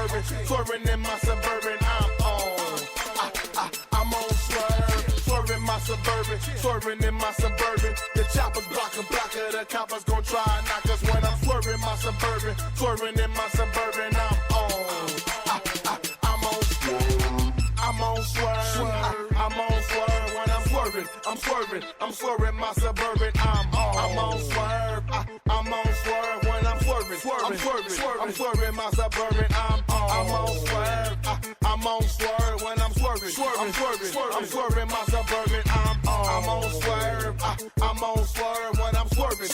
Suburban, swerving in my Suburban, I'm on. I'm on swerve, swerving my Suburban, swerving in my Suburban. The choppers blocker, the coppers gon' try and knock us when I'm swerving my Suburban, swerving in my Suburban, I'm on. I'm on swerve, I'm on swerve, I'm on swerve when I'm swerving, I'm swerving my Suburban, I'm on swerve, I'm on swerve when I'm swerving my Suburban, I'm on swerve, I'm on swerve when I'm swerving my Suburban, I'm on swerve, I'm on swerve when I'm swerving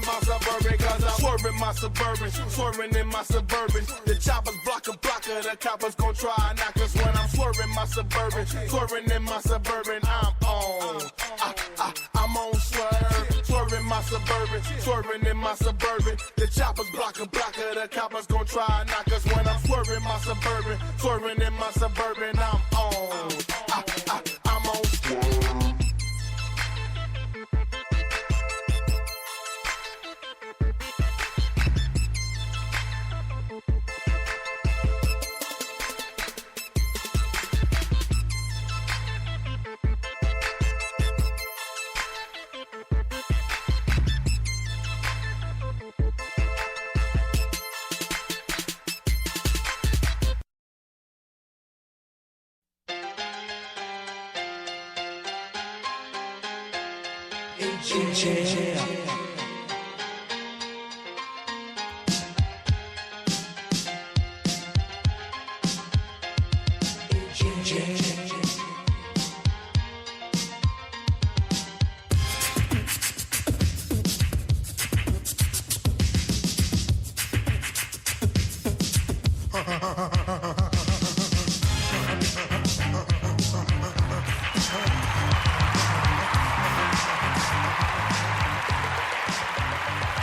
my Suburban, cause I'm swerving my Suburban, swerving in my Suburban. The choppers blocker, the coppers gon' try and knock us when I'm swerving my Suburban, swerving in my Suburban, I'm on. I'm on swerve, swerving my Suburban, swerving in my Suburban. The choppers blocker, the coppers gon' try and knock us when I'm swerving my Suburban, swerving in my Suburban, I'm on. I'm on swerve.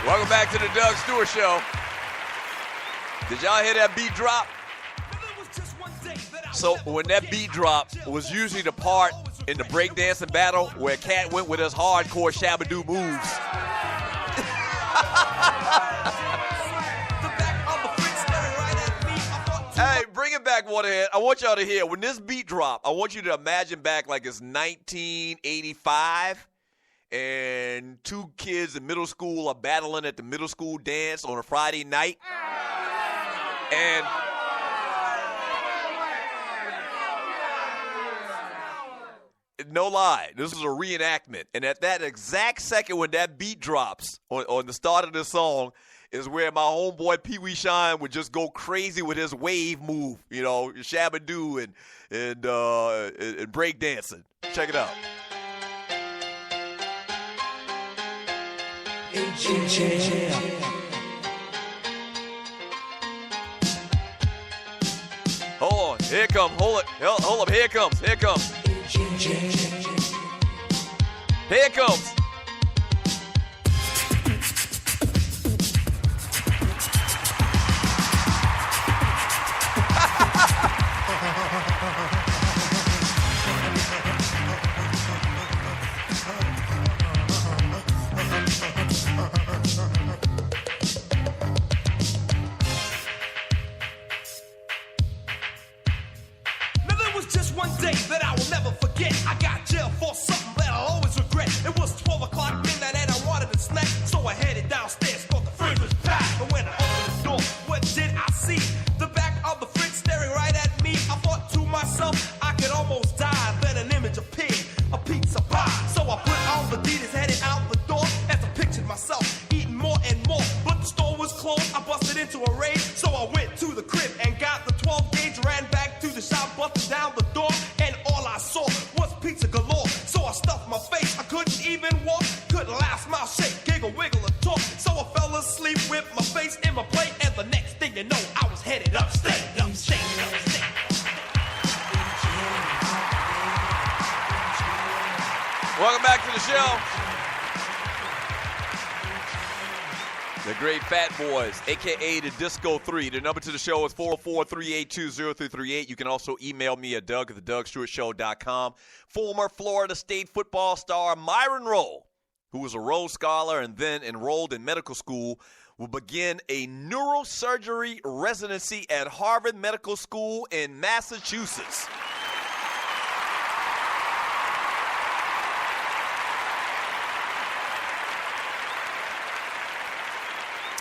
Welcome back to the Doug Stewart Show. Did y'all hear that beat drop? So when that beat drop was usually the part in the breakdancing battle where Kaep went with his hardcore shabadoo moves. Hey, bring it back, Waterhead. I want y'all to hear. When this beat drop, I want you to imagine back like it's 1985. And two kids in middle school are battling at the middle school dance on a Friday night. And no lie, this is a reenactment. And at that exact second when that beat drops on the start of the song is where my homeboy Pee Wee Shine would just go crazy with his wave move, you know, shabadoo and breakdancing. Check it out. Hold on, here it comes. Hold up, here it comes. Here it comes. Here it comes. Welcome back to the show. The great Fat Boys, a.k.a. the Disco 3. The number to the show is 404-382-0338. You can also email me at doug@thedougstewartshow.com. Former Florida State football star Myron Rolle, who was a Rhodes Scholar and then enrolled in medical school, will begin a neurosurgery residency at Harvard Medical School in Massachusetts.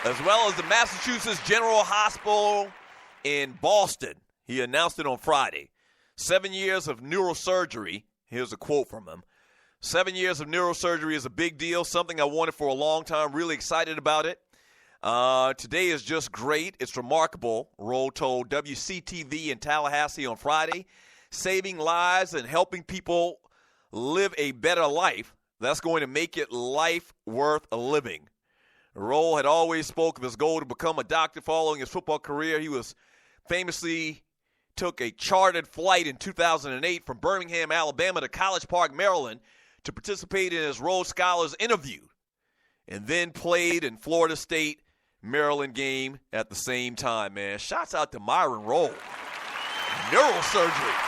As well as the Massachusetts General Hospital in Boston. He announced it on Friday. 7 years of neurosurgery. Here's a quote from him. 7 years of neurosurgery is a big deal, something I wanted for a long time, really excited about it. Today is just great. It's remarkable, Rolle told WCTV in Tallahassee on Friday. Saving lives and helping people live a better life, that's going to make it life worth a living. Rolle had always spoke of his goal to become a doctor following his football career. He was famously took a chartered flight in 2008 from Birmingham, Alabama to College Park, Maryland to participate in his Rhodes Scholars interview, and then played in Florida State, Maryland game at the same time, man. Shouts out to Myron Rolle. Neurosurgery.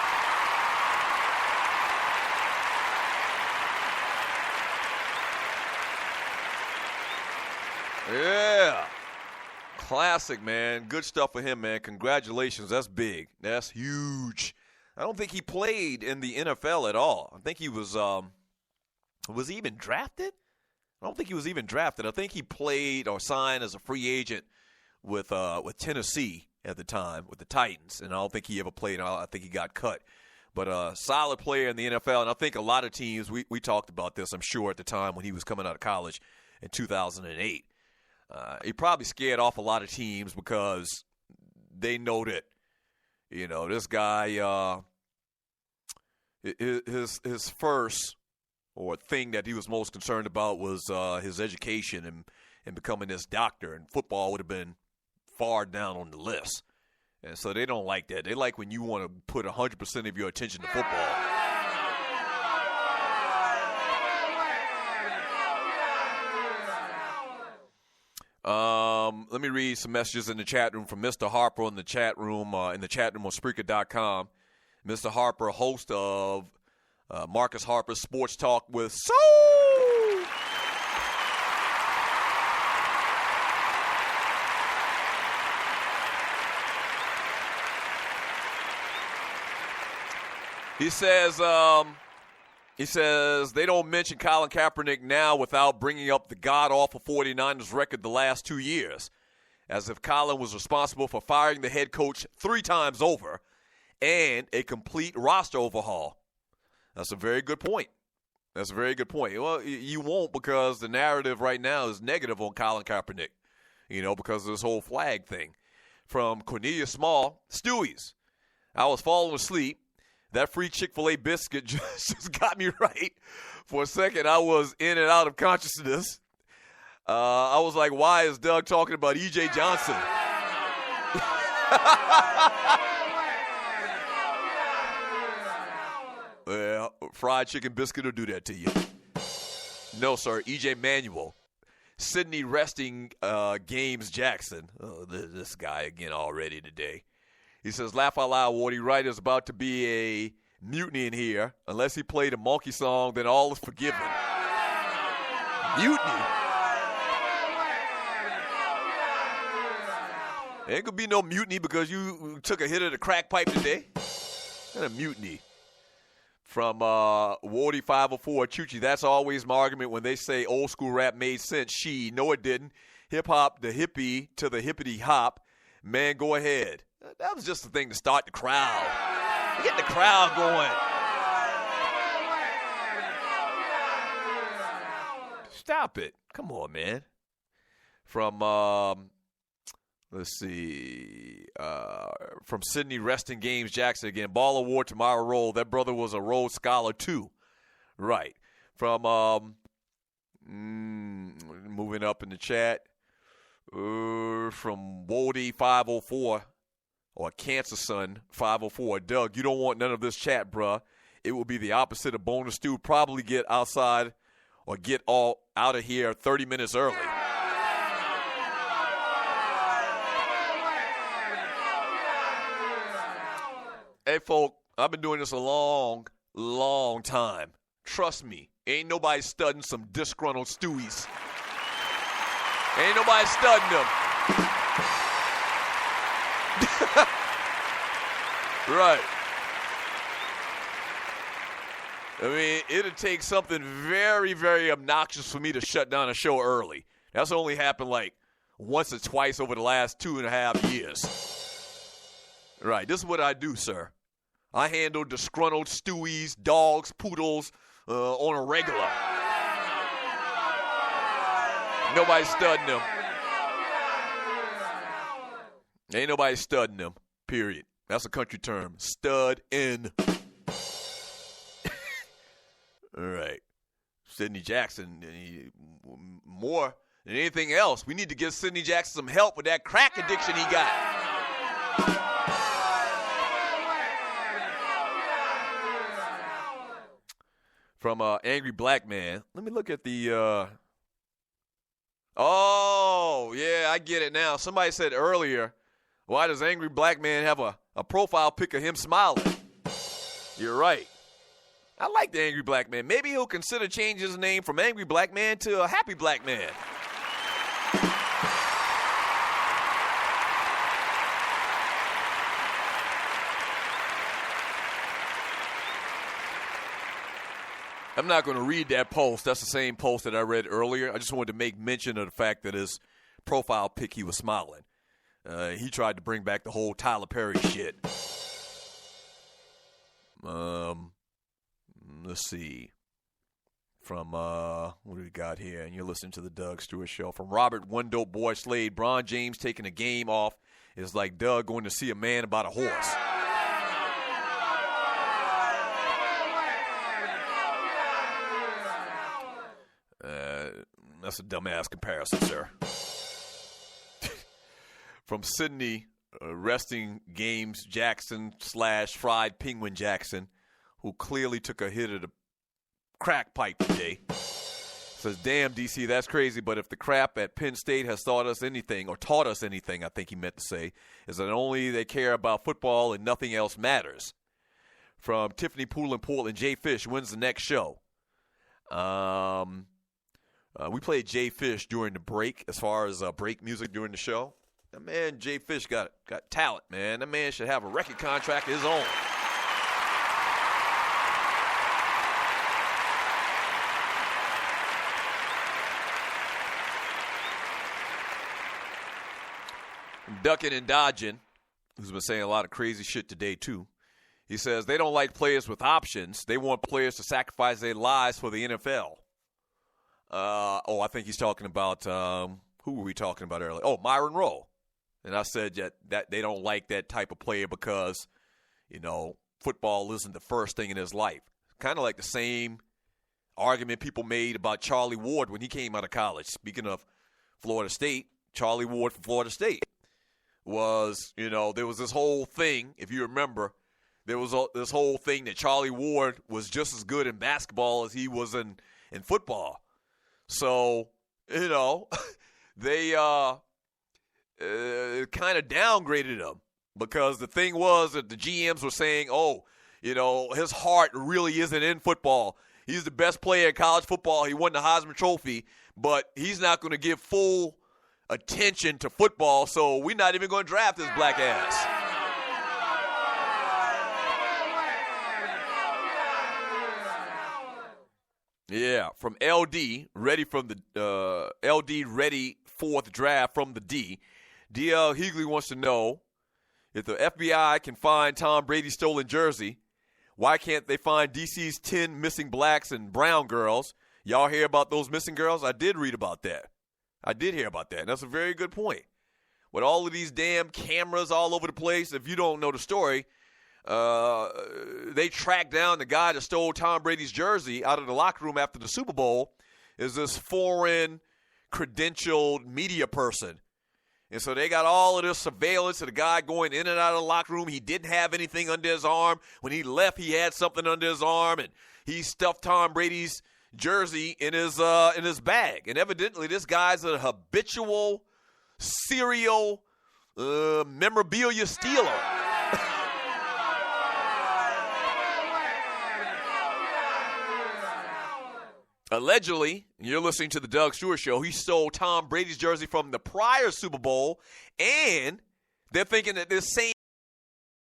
Yeah. Classic, man. Good stuff for him, man. Congratulations. That's big. That's huge. I don't think he played in the NFL at all. I think he was he even drafted? I don't think he was even drafted. I think he played or signed as a free agent with Tennessee at the time, with the Titans, and I don't think he ever played. I think he got cut. But a solid player in the NFL, and I think a lot of teams, we talked about this, I'm sure, at the time when he was coming out of college in 2008. He probably scared off a lot of teams because they know that, you know, this guy, his first or thing that he was most concerned about was his education and becoming this doctor, and football would have been far down on the list. And so they don't like that. They like when you want to put 100% of your attention to football. Let me read some messages in the chat room from Mr. Harper in the chat room on Spreaker.com. Mr. Harper, host of Marcus Harper's Sports Talk with Soul. He says they don't mention Colin Kaepernick now without bringing up the god-awful 49ers record the last 2 years, as if Colin was responsible for firing the head coach 3 times over and a complete roster overhaul. That's a very good point. That's a very good point. Well, you won't, because the narrative right now is negative on Colin Kaepernick, you know, because of this whole flag thing. From Cornelia Small, Stewie's. I was falling asleep. That free Chick-fil-A biscuit just got me right. For a second, I was in and out of consciousness. I was like, why is Doug talking about E.J. Johnson? Well, fried chicken biscuit will do that to you. No, sir. E.J. Manuel. Sydney Resting Games Jackson. Oh, this guy again already today. He says, laugh out loud, Wardy. Right, is about to be a mutiny in here. Unless he played a monkey song, then all is forgiven. Mutiny? There ain't going to be no mutiny because you took a hit of the crack pipe today. What a mutiny. From Wardy 504, Chuchi, that's always my argument when they say old school rap made sense. No, it didn't. Hip-hop, the hippie to the hippity-hop. Man, go ahead. That was just the thing to start the crowd. Get the crowd going. Stop it. Come on, man. From, let's see, from Sydney Resting Games Jackson again. Ball award to Myron Rolle. That brother was a Rhodes Scholar, too. Right. From, moving up in the chat, from Woldy 504. Or Cancer Son 504. Doug, you don't want none of this chat, bruh. It will be the opposite of bonus stew. Probably get outside or get all out of here 30 minutes early. Hey, folk, I've been doing this a long, long time. Trust me, ain't nobody studying some disgruntled Stewies. Ain't nobody studying them. Right. I mean, it'd take something very, very obnoxious for me to shut down a show early. That's only happened like once or twice over the last 2.5 years. Right. This is what I do, sir. I handle disgruntled Stewies, dogs, poodles on a regular. Nobody studying them. Ain't nobody studying them, period. That's a country term. Stud in. All right. Sidney Jackson, more than anything else, we need to give Sidney Jackson some help with that crack addiction he got. From Angry Black Man. Let me look at the oh, yeah, I get it now. Somebody said earlier, why does Angry Black Man have a profile pic of him smiling? You're right. I like the Angry Black Man. Maybe he'll consider changing his name from Angry Black Man to a Happy Black Man. I'm not going to read that post. That's the same post that I read earlier. I just wanted to make mention of the fact that his profile pic, he was smiling. He tried to bring back the whole Tyler Perry shit. Let's see. From, what do we got here? And you're listening to the Doug Stewart Show. From Robert One Dope Boy Slade, Bron James taking a game off is like Doug going to see a man about a horse. That's a dumbass comparison, sir. From Sydney, resting Games Jackson / Fried Penguin Jackson, who clearly took a hit of the crack pipe today. Says, damn, DC, that's crazy, but if the crap at Penn State has taught us anything, I think he meant to say, is that only they care about football and nothing else matters. From Tiffany Poole in Portland, Jay Fish, when's the next show? We played Jay Fish during the break, as far as break music during the show. That man, Jay Fish, got talent, man. That man should have a record contract of his own. Ducking and dodging, who's been saying a lot of crazy shit today, too. He says they don't like players with options. They want players to sacrifice their lives for the NFL. I think he's talking about, who were we talking about earlier? Oh, Myron Rolle. And I said that they don't like that type of player because, football isn't the first thing in his life. Kind of like the same argument people made about Charlie Ward when he came out of college. Speaking of Florida State, Charlie Ward from Florida State was, there was this whole thing, if you remember, there was this whole thing that Charlie Ward was just as good in basketball as he was in football. So, they kind of downgraded him because the thing was that the GMs were saying, his heart really isn't in football. He's the best player in college football. He won the Heisman Trophy, but he's not going to give full attention to football, so we're not even going to draft his black ass. Yeah, from LD, ready from the LD ready fourth draft from the D. DL Hughley wants to know if the FBI can find Tom Brady's stolen jersey, why can't they find DC's 10 missing blacks and brown girls? Y'all hear about those missing girls? I did read about that. I did hear about that, and that's a very good point. With all of these damn cameras all over the place, if you don't know the story, they tracked down the guy that stole Tom Brady's jersey out of the locker room after the Super Bowl is this foreign credentialed media person. And so they got all of this surveillance of the guy going in and out of the locker room. He didn't have anything under his arm. When he left, he had something under his arm, and he stuffed Tom Brady's jersey in his bag. And evidently this guy's a habitual serial memorabilia stealer. allegedly, you're listening to the Doug Stewart Show, he stole Tom Brady's jersey from the prior Super Bowl, and they're thinking that this same